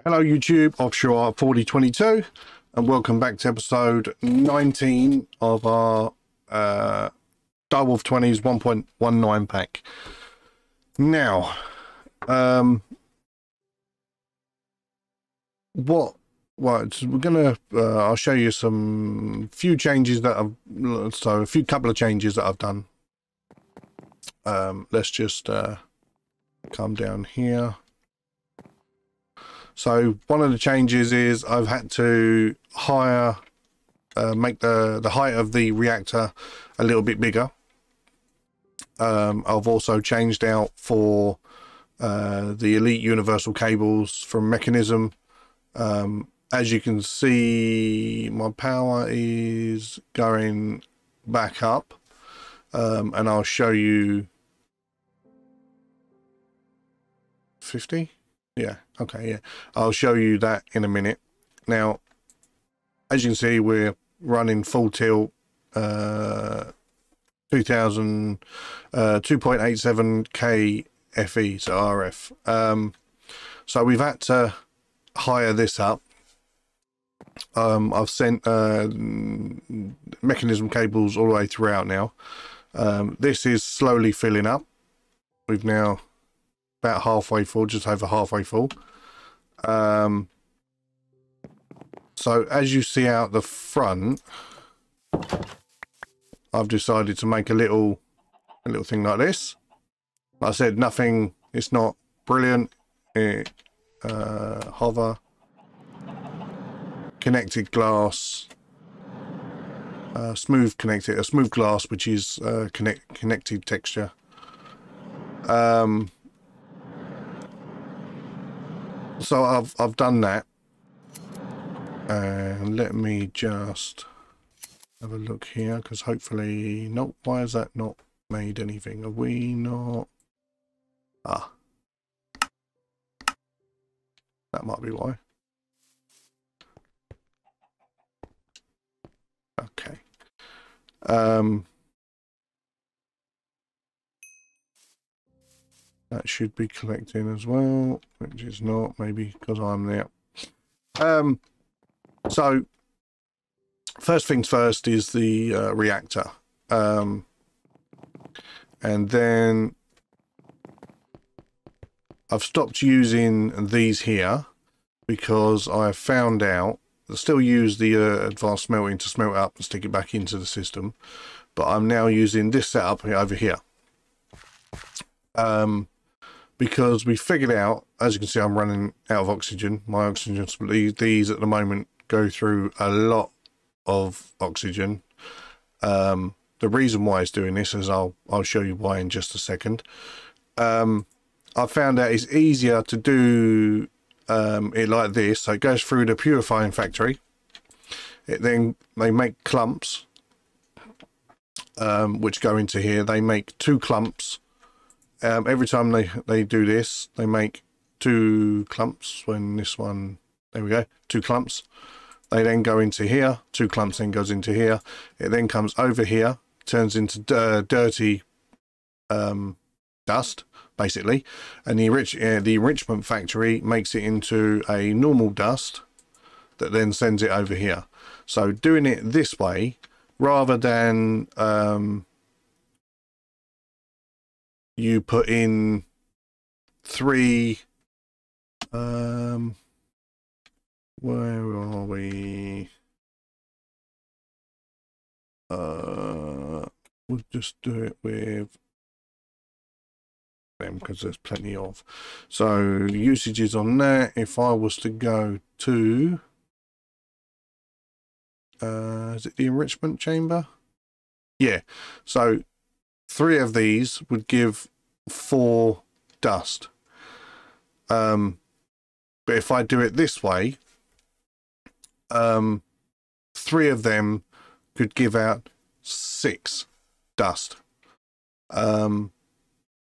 Hello YouTube, Offshore 4022, and welcome back to episode 19 of our Direwolf20's 1.19 pack. Now, we're gonna I'll show you some few changes that I've couple of changes that I've done. Let's just come down here. So one of the changes is I've had to make the height of the reactor a little bit bigger. I've also changed out for the Elite Universal cables from Mechanism. As you can see, my power is going back up, and I'll show you 50. Yeah, okay, yeah. I'll show you that in a minute. Now, as you can see, we're running full tilt 2.87k FE, so RF. So we've had to hire this up. I've sent Mechanism cables all the way throughout now. This is slowly filling up. We've now about halfway full, just over halfway full. So as you see out the front, I've decided to make a little thing like this. Like I said, nothing, it's not brilliant. Hover, connected glass, smooth glass, which is connected texture. So I've done that, and let me just have a look here, because hopefully, nope, why has that not made anything? Are we not? Ah, that might be why. Okay. That should be collecting as well, which is not, maybe because I'm there. So first things first is the reactor. And then I've stopped using these here because I found out I still use the advanced smelting to smelt up and stick it back into the system, but I'm now using this setup over here. Because we figured out, as you can see, I'm running out of oxygen. My oxygen, these at the moment go through a lot of oxygen. The reason why it's doing this is I'll show you why in just a second. I found out it's easier to do it like this. So it goes through the purifying factory. They make clumps, which go into here. They make 2 clumps. Every time they do this, they make 2 clumps. When this one, there we go, 2 clumps. They then go into here, 2 clumps then goes into here. It then comes over here, turns into dirty dust, basically. And the enrichment factory makes it into a normal dust that then sends it over here. So doing it this way, rather than you put in 3, where are we? We'll just do it with them because there's plenty of. So usages on that, if I was to go to is it the enrichment chamber? Yeah, so 3 of these would give 4 dust. But if I do it this way, 3 of them could give out 6 dust.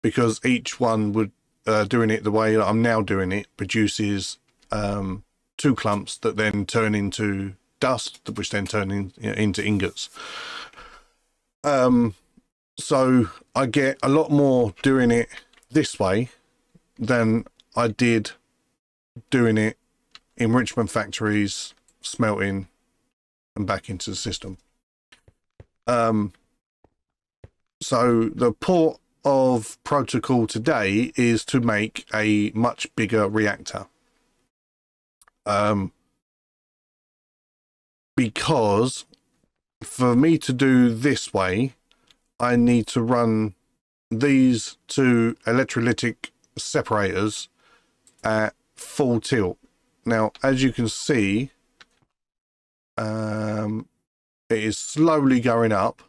Because each one would, doing it the way I'm now doing it, produces 2 clumps that then turn into dust, which then turn into ingots. So I get a lot more doing it this way than I did doing it enrichment factories, smelting, and back into the system. So the port of protocol today is to make a much bigger reactor. Because for me to do this way, I need to run these two electrolytic separators at full tilt. Now, as you can see, it is slowly going up,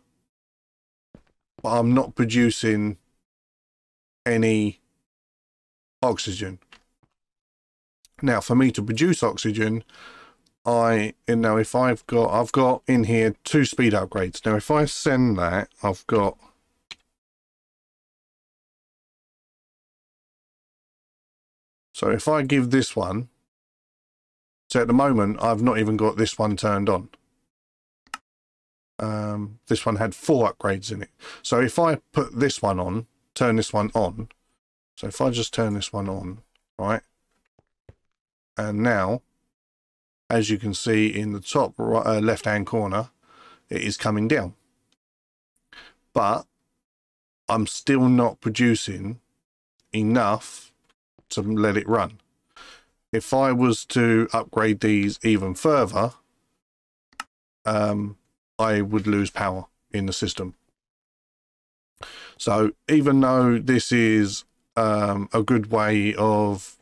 but I'm not producing any oxygen. Now, for me to produce oxygen, if I've got in here 2 speed upgrades. Now, if I send that, I've got so if I give this one, so at the moment I've not even got this one turned on. This one had 4 upgrades in it. So if I put this one on, turn this one on. So if I just turn this one on, right? And now, as you can see in the top right, left-hand corner, it is coming down. But I'm still not producing enough to let it run. If I was to upgrade these even further, I would lose power in the system. So even though this is a good way of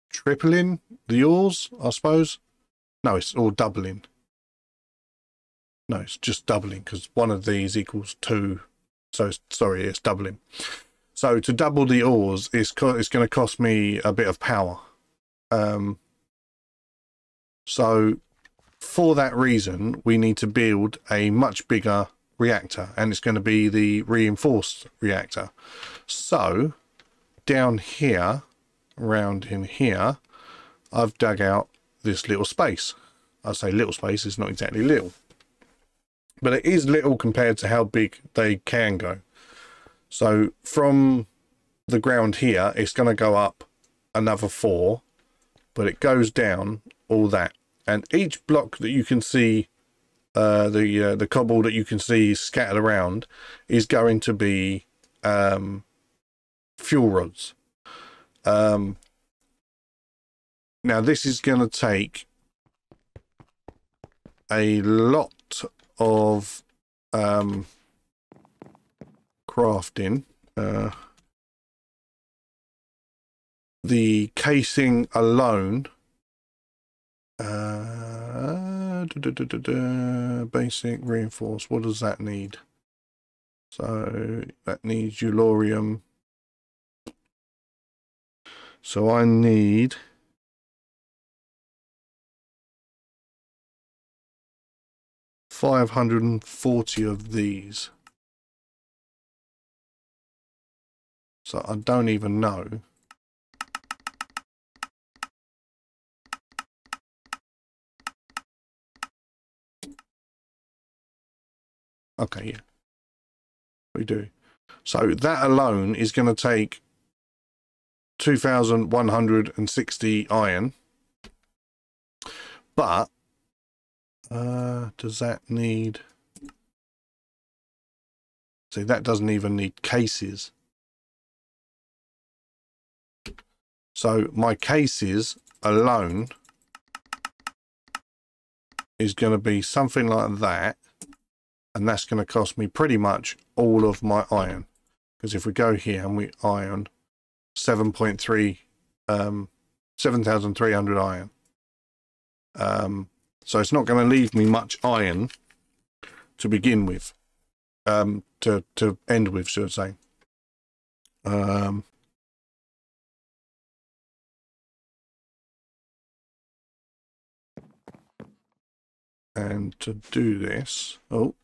tripling the ores, I suppose. No, it's all doubling. No, it's just doubling because one of these equals 2. So sorry, it's doubling. So to double the ores, it's going to cost me a bit of power. So for that reason, we need to build a much bigger reactor, and it's going to be the reinforced reactor. So down here, around in here, I've dug out this little space. I say little space, it's not exactly little, but it is little compared to how big they can go. So from the ground here, it's going to go up another 4, but it goes down all that. And each block that you can see, the cobble that you can see scattered around, is going to be fuel rods. Now this is going to take a lot of crafting. The casing alone, basic reinforced, what does that need? So that needs Eulorium. So I need 540 of these. So I don't even know. Okay, yeah, we do. So that alone is going to take 2,160 iron. But does that need... See, that doesn't even need cases. So my cases alone is going to be something like that. And that's going to cost me pretty much all of my iron. Because if we go here and we iron 7.3, 7,300 iron. So it's not going to leave me much iron to begin with. To end with, should I say. And to do this, do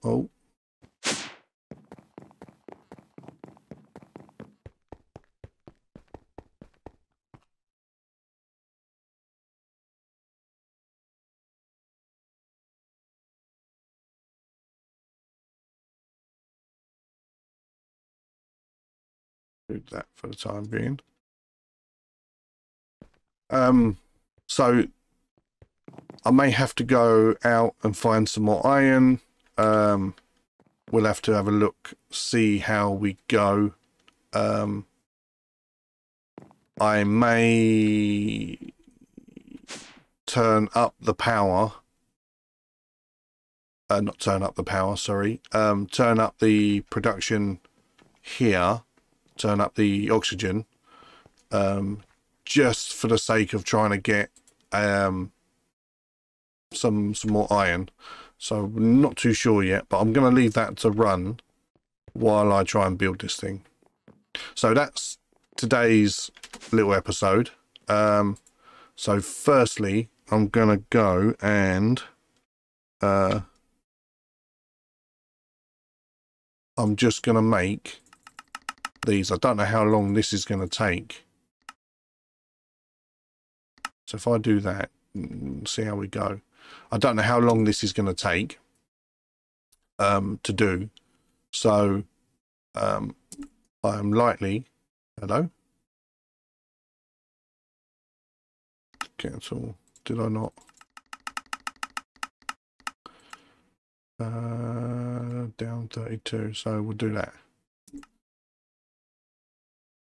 that for the time being. So I may have to go out and find some more iron. We'll have to have a look, see how we go. I may turn up the power. Not turn up the power, sorry. Turn up the production here. Turn up the oxygen. Just for the sake of trying to get some more iron. So I'm not too sure yet, but I'm going to leave that to run while I try and build this thing. So that's today's little episode. So firstly, I'm going to go and I'm just going to make these. I don't know how long this is going to take. So if I do that, see how we go. I don't know how long this is going to take to do. So I'm likely... Hello? Cancel. Did I not? Down 32. So we'll do that.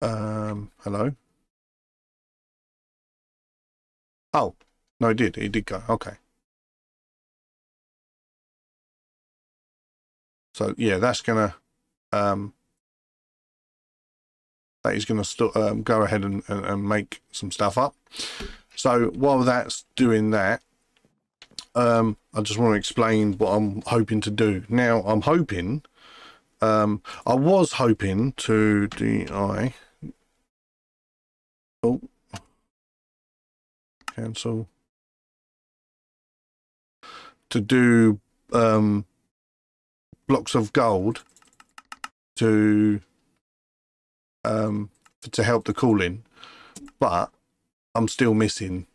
Hello? Oh, no, it did. It did go. Okay. So yeah, that's gonna that is gonna go ahead and make some stuff up. So while that's doing that, I just want to explain what I'm hoping to do. Now I'm hoping, I was hoping to cancel, to do blocks of gold to help the cooling, but I'm still missing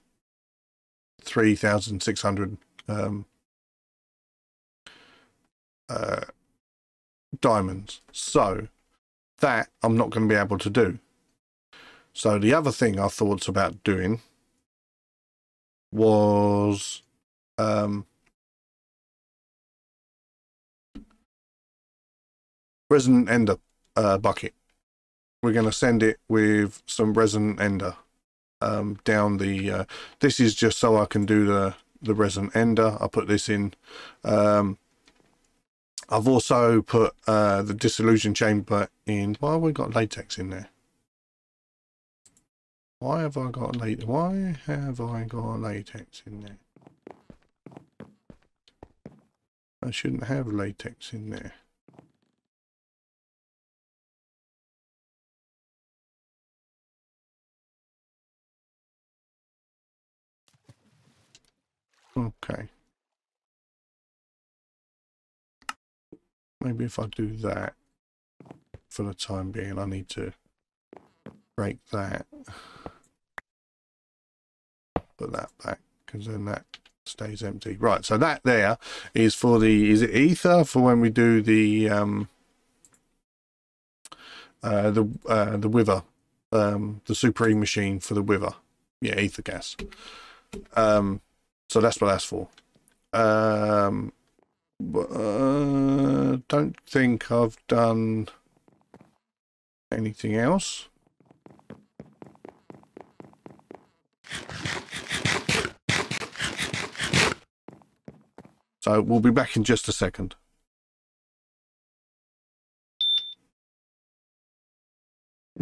3,600 diamonds, so that I'm not going to be able to do. So the other thing I thought about doing was resonant ender bucket. We're going to send it with some resonant ender down the this is just so I can do the resonant ender. I put this in. I've also put the dissolution chamber in. Why have we got latex in there? Why have I got latex in there? I shouldn't have latex in there. Okay. Maybe if I do that for the time being, I need to break that. Put that back, because then that stays empty. Right, so that there is for the, is it ether, for when we do the wither, the supreme machine for the wither. Yeah, ether gas. So that's what that's for. Don't think I've done anything else. So we'll be back in just a second.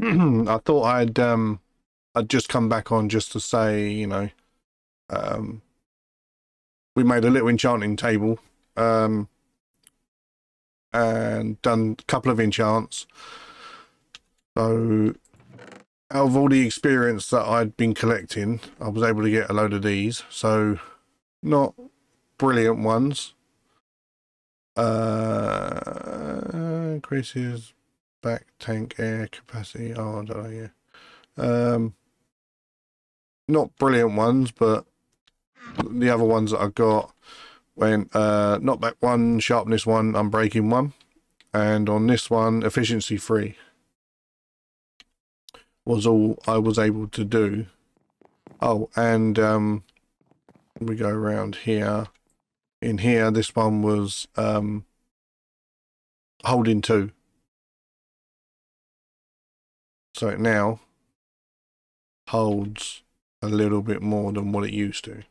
I thought I'd just come back on just to say, you know, we made a little enchanting table and done a couple of enchants. So out of all the experience that I'd been collecting, I was able to get a load of these. So not brilliant ones. Increases back tank air capacity. Oh, I don't know, yeah. Not brilliant ones, but the other ones that I got went knockback 1, sharpness 1, unbreaking 1, and on this one efficiency 3 was all I was able to do Oh, and we go around here. In here, this one was holding 2. So it now holds a little bit more than what it used to.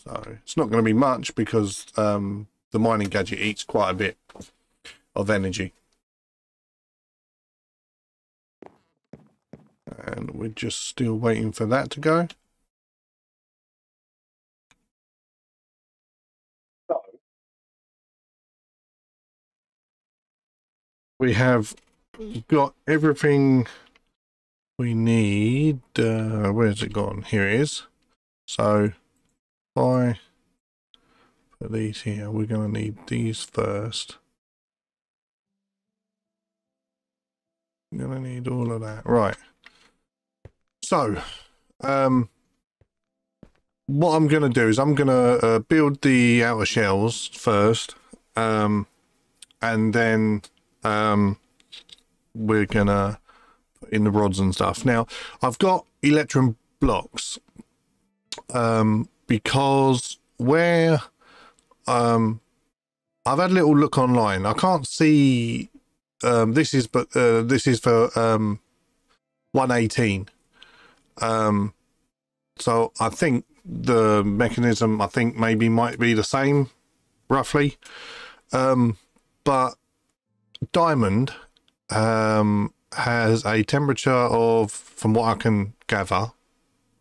So it's not going to be much because the mining gadget eats quite a bit of energy. And we're just still waiting for that to go. We have got everything we need. Where's it gone? Here it is. So if I put these here, we're going to need these first. We're going to need all of that. Right. So, what I'm going to do is I'm going to build the outer shells first. And then we're going to put in the rods and stuff. Now, I've got electrum blocks because where I've had a little look online. I can't see this is for 118. So I think the mechanism maybe might be the same roughly. But diamond has a temperature of, from what I can gather,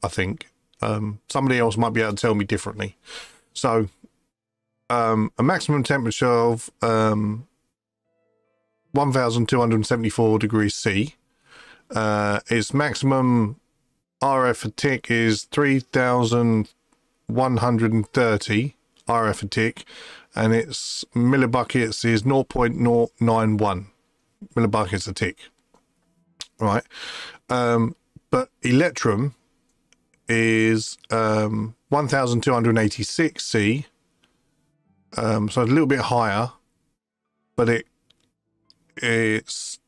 I think somebody else might be able to tell me differently. So a maximum temperature of 1274 degrees C. Its maximum RF a tick is 3130 RF a tick, and its millibuckets is 0.091 millibuckets a tick. Right. But electrum is 1286 C. So a little bit higher, but it's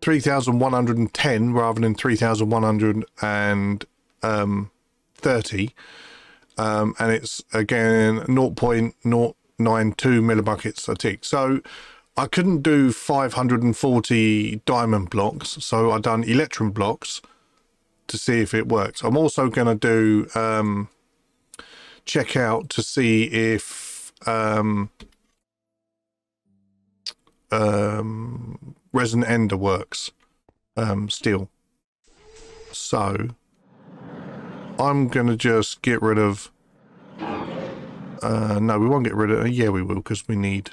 3110 rather than 3130, and it's again 0.092 millibuckets a tick. So I couldn't do 540 diamond blocks, so I done electrum blocks to see if it works. I'm also going to do check out to see if resin ender works still. So I'm gonna just get rid of no, we won't get rid of yeah, we will, because we need,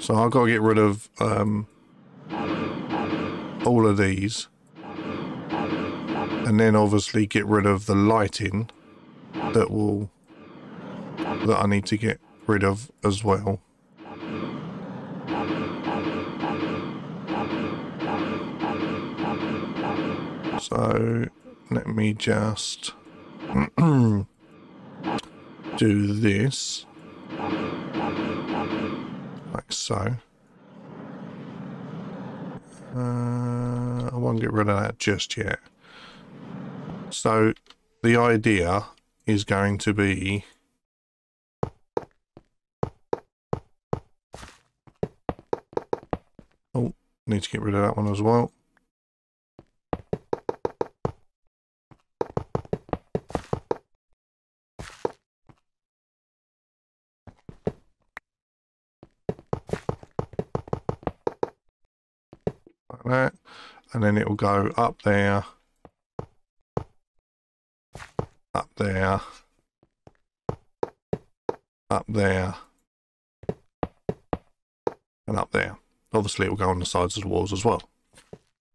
so I've got to get rid of all of these, and then obviously get rid of the lighting that I need to get rid of as well. So let me just do this like so. I won't get rid of that just yet. So the idea is going to be need to get rid of that one as well. Like that, and then it will go up there, up there, up there, and up there. Obviously it will go on the sides of the walls as well.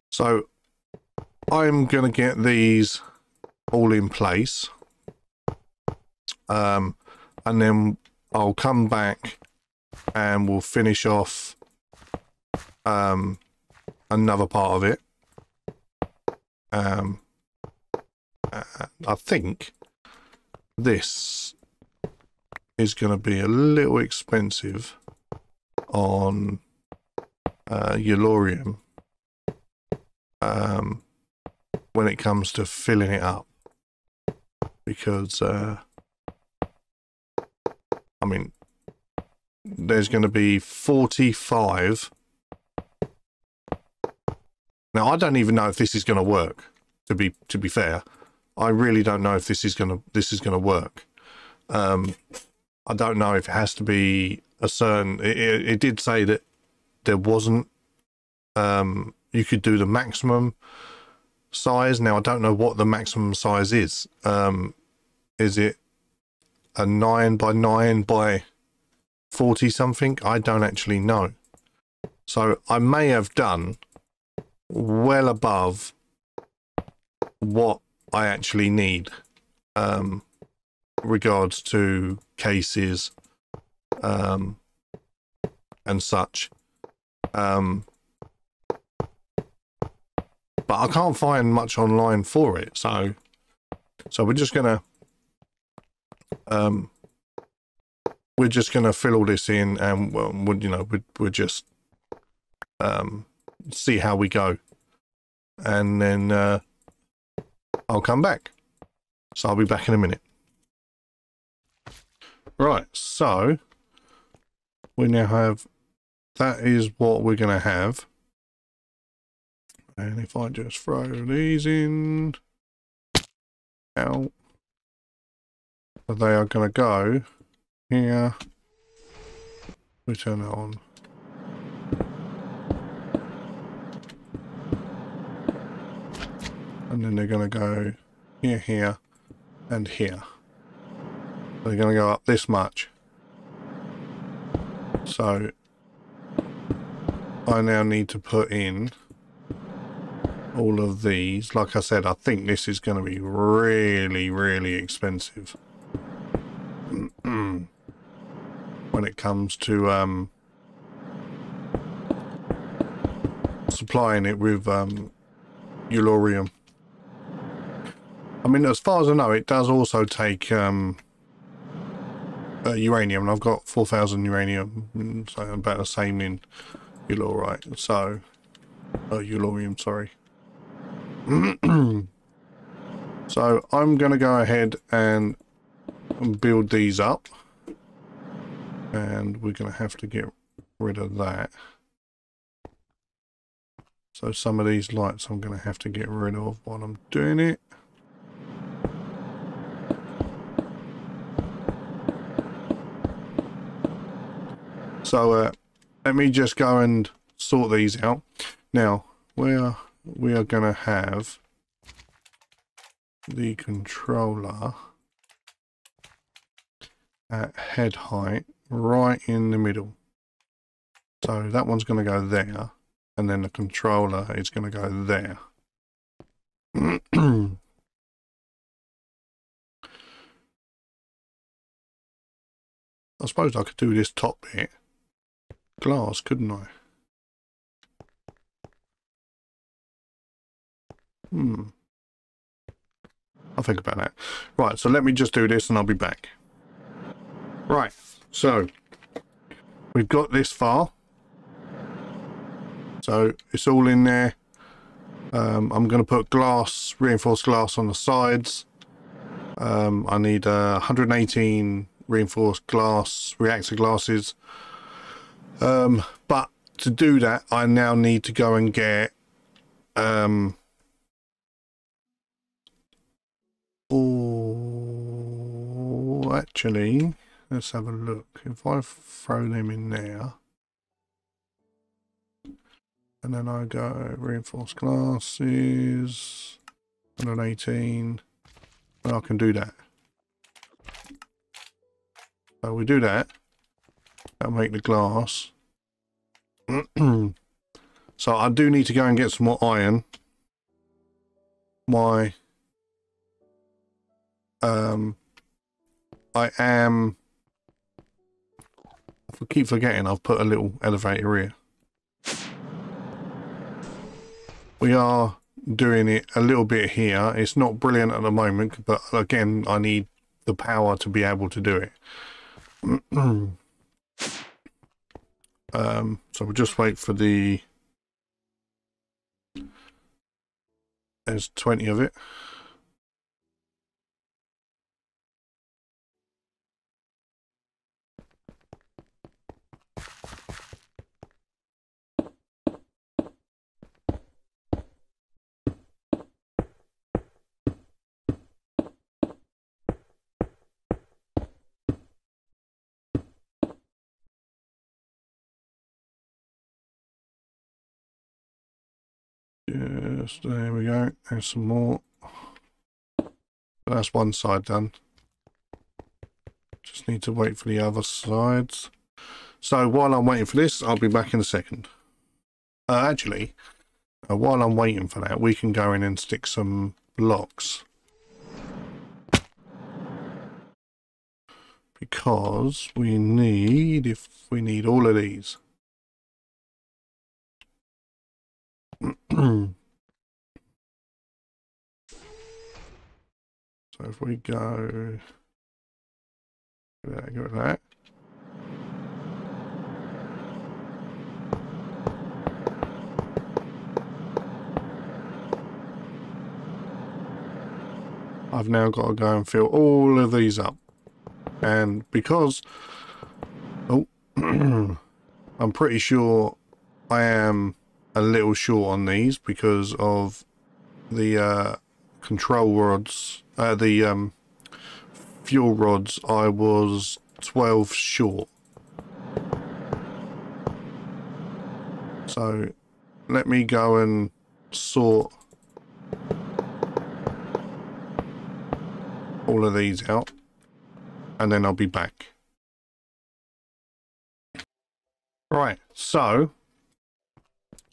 So I'm going to get these all in place, and then I'll come back and we'll finish off another part of it. I think this is going to be a little expensive on Yellorium, when it comes to filling it up, because I mean, there's going to be 45. Now, I don't even know if this is going to work. To be fair, I really don't know if this is going to work. I don't know if it has to be a certain. It did say that there wasn't. You could do the maximum size. Now, I don't know what the maximum size is. Is it a 9 by 9 by 40 something? I don't actually know. So I may have done well above what I actually need, regards to cases, and such. But I can't find much online for it, so we're just gonna fill all this in, and we'll just see how we go, and then I'll come back. So I'll be back in a minute. Right, so we now have, that is what we're gonna have. And if I just throw these in, out, they are going to go here. We turn it on. And then they're going to go here, here, and here. They're going to go up this much. So I now need to put in all of these. Like I said, I think this is going to be really, really expensive when it comes to supplying it with Ulorium. I mean, as far as I know, it does also take uranium, and I've got 4,000 uranium, so about the same in Ulorite. So, Ulorium, sorry. So I'm going to go ahead and build these up, and we're going to have to get rid of that. So some of these lights I'm going to have to get rid of while I'm doing it. So let me just go and sort these out. Now, where we are going to have the controller at head height right in the middle. So that one's going to go there, and then the controller is going to go there. I suppose I could do this top bit glass, couldn't I? I'll think about that. Right, so let me just do this and I'll be back. Right, so we've got this far. So it's all in there. I'm going to put glass, reinforced glass on the sides. I need 118 reinforced glass, reactor glasses. But to do that, I now need to go and get oh, actually, let's have a look. If I throw them in there, and then I go reinforced glasses, 118, and I can do that. So we do that. That'll make the glass. So I do need to go and get some more iron. I keep forgetting I've put a little elevator here. We are doing it a little bit here. It's not brilliant at the moment, but again, I need the power to be able to do it. So we'll just wait for the There's 20 of it. Yes, there we go. There's some more. That's one side done. Just need to wait for the other sides. So while I'm waiting for this, I'll be back in a second. Actually, while I'm waiting for that, we can go in and stick some blocks. Because we need all of these. So if we go, get rid of that. I've now got to go and fill all of these up. And because, I'm pretty sure I am a little short on these because of the control rods, the fuel rods, I was 12 short. So let me go and sort all of these out and then I'll be back. Right, so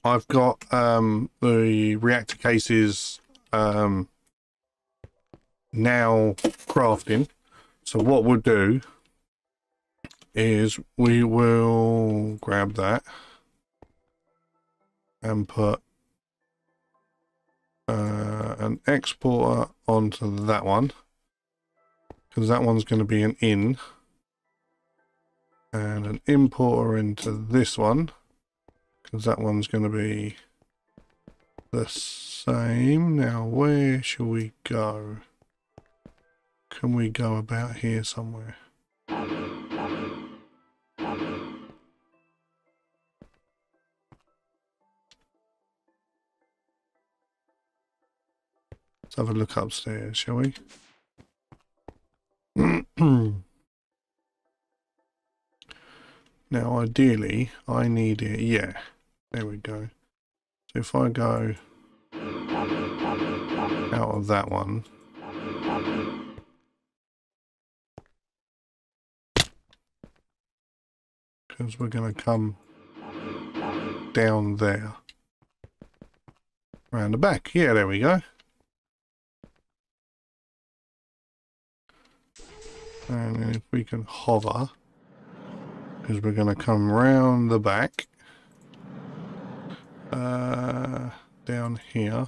I've got the reactor cases now crafting. So what we'll do is we will grab that and put an exporter onto that one, because that one's going to be an in, and an importer into this one, because that one's going to be the same. Now where shall we go? Can we go about here somewhere? Let's have a look upstairs, shall we? Now ideally I need it, yeah, there we go. So if I go out of that one, because we're going to come down there around the back. Yeah, there we go. And then if we can hover, because we're going to come round the back down here.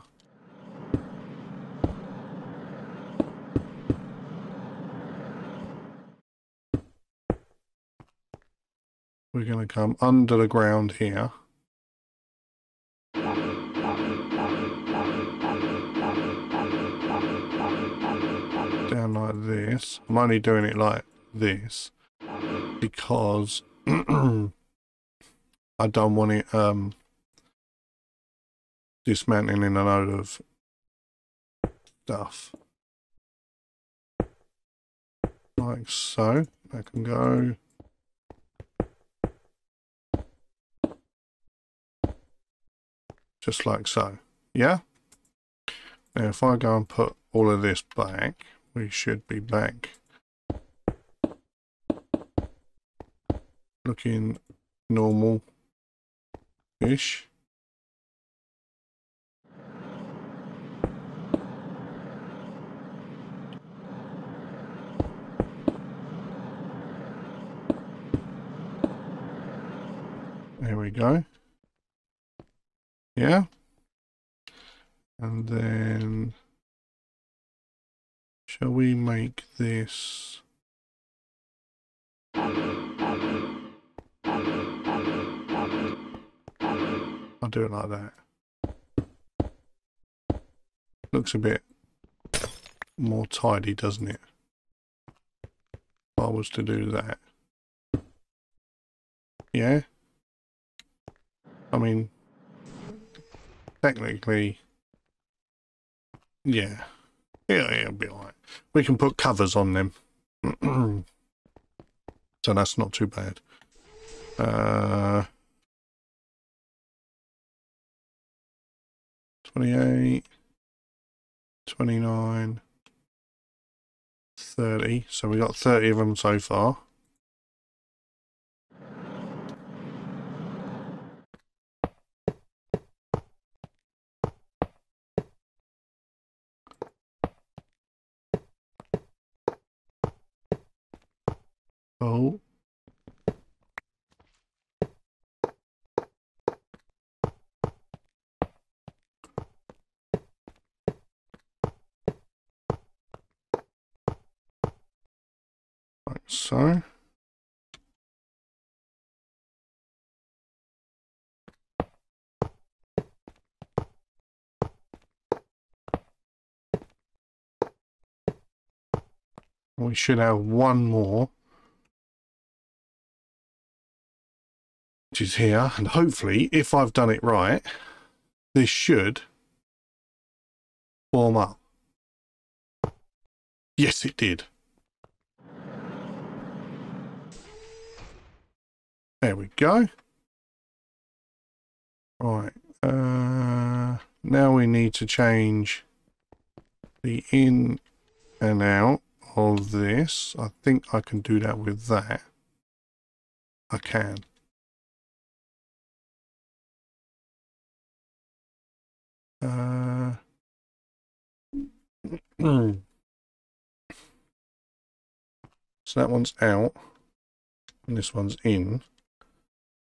We're going to come under the ground here. Down like this. I'm only doing it like this because I don't want it dismantling in a load of stuff. Like so. That can go. Just like so. Yeah? Now if I go and put all of this back, we should be back looking normal-ish. There we go. Yeah. And then shall we make this I'll do it like that. Looks a bit more tidy, doesn't it? If I was to do that. Yeah. I mean, technically, yeah. Yeah, it'll be alright. We can put covers on them. So that's not too bad. 28, 29, 30. So we got 30 of them so far. Oh. Like so. We should have one more, which is here, and hopefully, if I've done it right, this should warm up. Yes, it did. There we go. Right. Now we need to change the in and out of this. I think I can do that with that. I can. So that one's out and this one's in.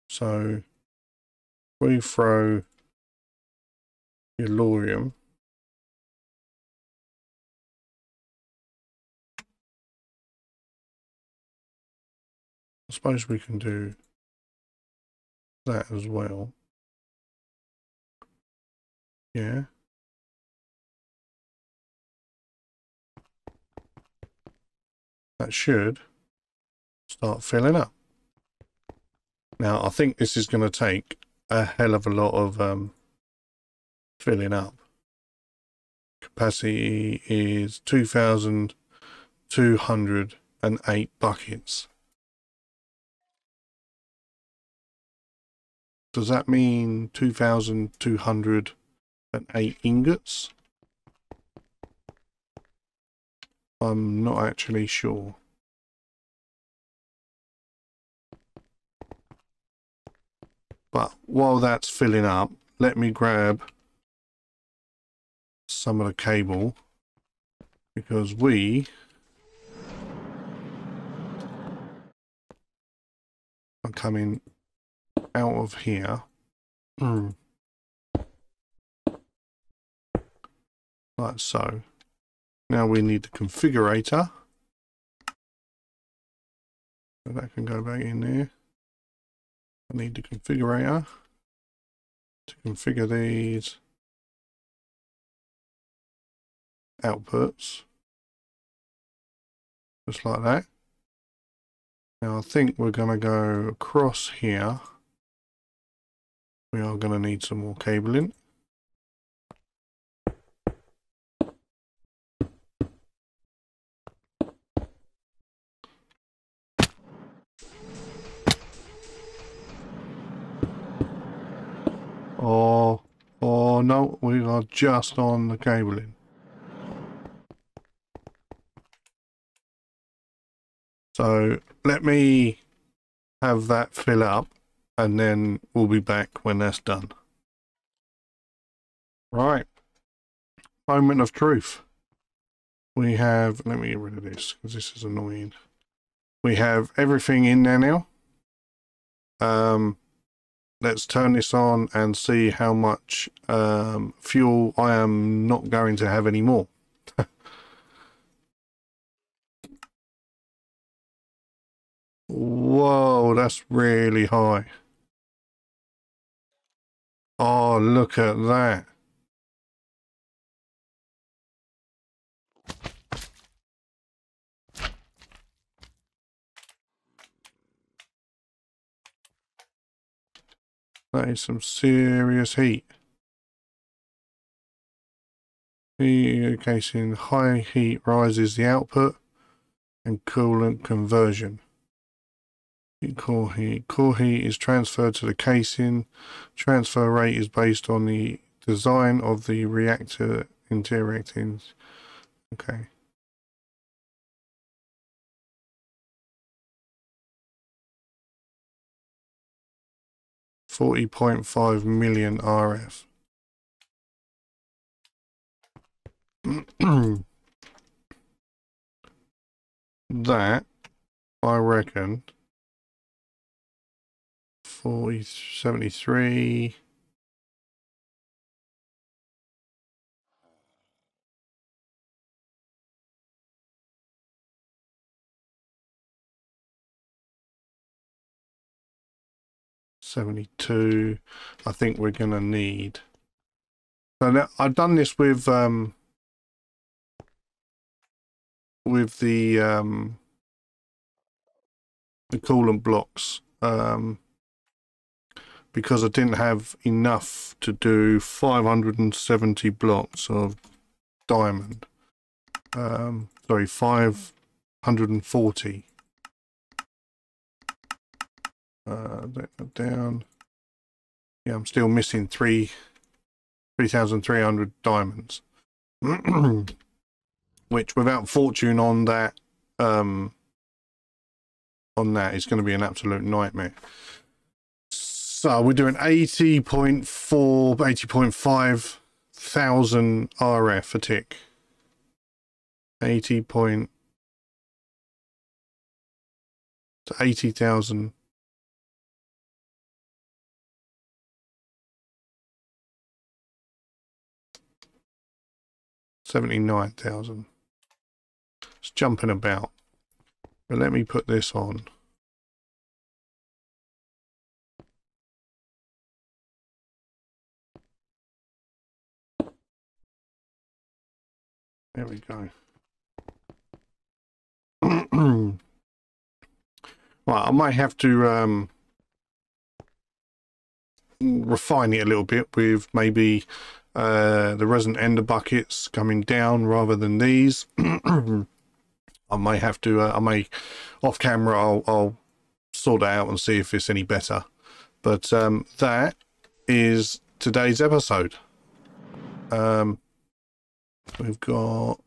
So we throw your Lorium. I suppose we can do that as well. Yeah. That should start filling up. Now, I think this is going to take a hell of a lot of filling up. Capacity is 2,208 buckets. Does that mean 2,208 ingots? I'm not actually sure. But while that's filling up, let me grab some of the cable, because we are coming out of here. Like so. Now we need the configurator. So that can go back in there. I need the configurator to configure these outputs. Just like that. Now I think we're going to go across here. We are going to need some more cabling. Oh no, we are just on the cabling. So let me have that fill up and then we'll be back when that's done. Right. Moment of truth. We have, let me get rid of this because this is annoying. We have everything in there now. Let's turn this on and see how much fuel I am not going to have anymore. Whoa, that's really high. Oh, look at that. That is some serious heat. Casing high heat rises the output and coolant conversion. Core heat is transferred to the casing. Transfer rate is based on the design of the reactor interacting. Okay. $40.5 million RF. That, I reckon, 73. $72. I think we're gonna need. So now, I've done this with the coolant blocks because I didn't have enough to do 570 blocks of diamond. Sorry, 540. That down. Yeah, I'm still missing 3,300 diamonds. Which, without fortune on that, is going to be an absolute nightmare. So we're doing 80.5 thousand RF a tick. 80,000. 79,000. It's jumping about. But let me put this on. There we go. Right, I might have to refine it a little bit with maybe the resin ender buckets coming down rather than these. I may have to, I may off camera, I'll sort it out and see if it's any better. But that is today's episode. We've got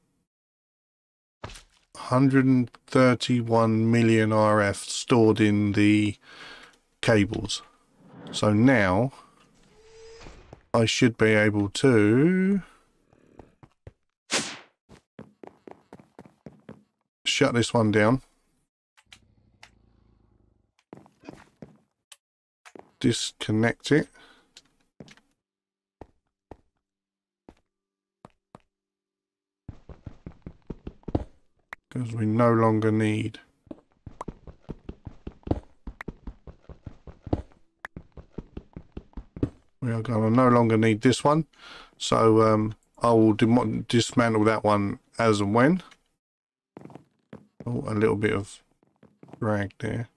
131 million RF stored in the cables. So now I should be able to shut this one down, disconnect it, because we no longer need this one, so I will dismantle that one as and when. Oh, a little bit of drag there.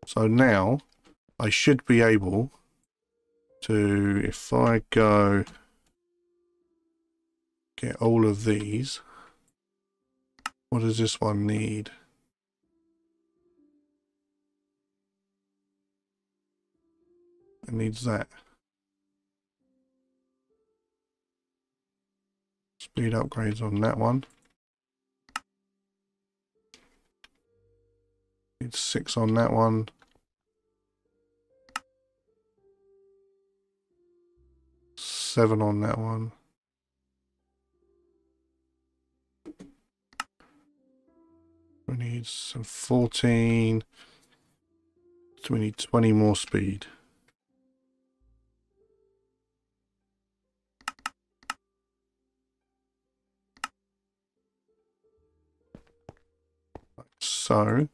So now I should be able to, if I go get all of these, what does this one need? It needs that. Speed upgrades on that one. Needs 6 on that one. 7 on that one. We need some 14. So we need 20 more speed. So,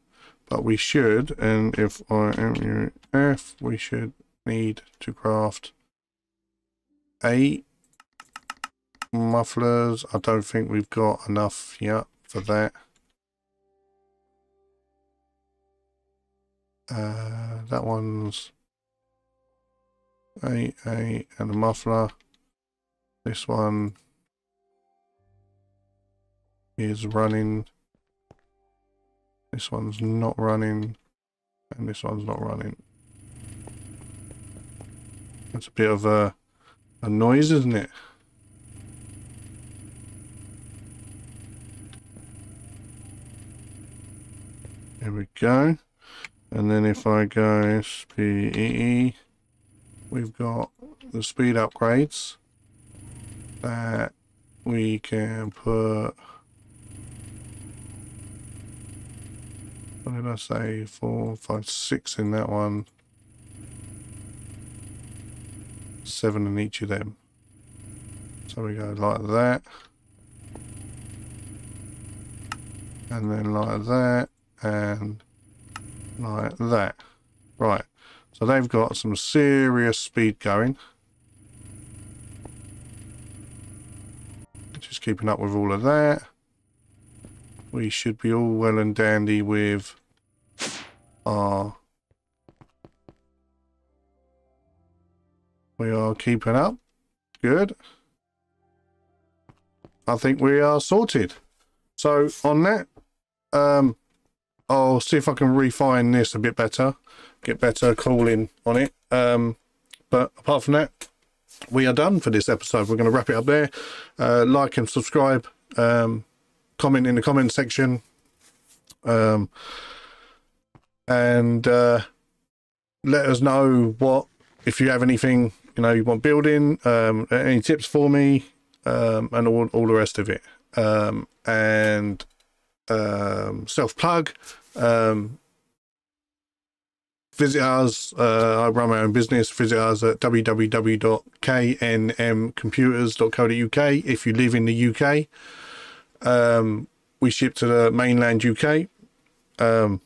but we should, and if I am F, we should need to craft 8 mufflers. I don't think we've got enough yet for that. That one's a and a muffler. This one is running. This one's not running, and this one's not running. That's a bit of a noise, isn't it? There we go. And then if I go SPE, we've got the speed upgrades that we can put. What did I say? 4, 5, 6 in that one. 7 in each of them. So we go like that. And then like that. And like that. Right. So they've got some serious speed going. Just keeping up with all of that. We should be all well and dandy with our... We are keeping up. Good. I think we are sorted. So on that, I'll see if I can refine this a bit better. Get better cooling on it. But apart from that, we are done for this episode. We're going to wrap it up there. Like and subscribe. Comment in the comment section. And let us know what, if you have anything, you know, you want building, any tips for me, and all the rest of it. And self-plug. Visit us. I run my own business. Visit us at www.knmcomputers.co.uk if you live in the UK. We ship to the mainland UK. And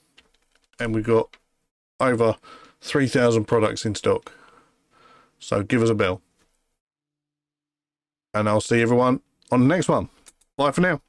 we've got over 3,000 products in stock. So give us a bell. And I'll see everyone on the next one. Bye for now.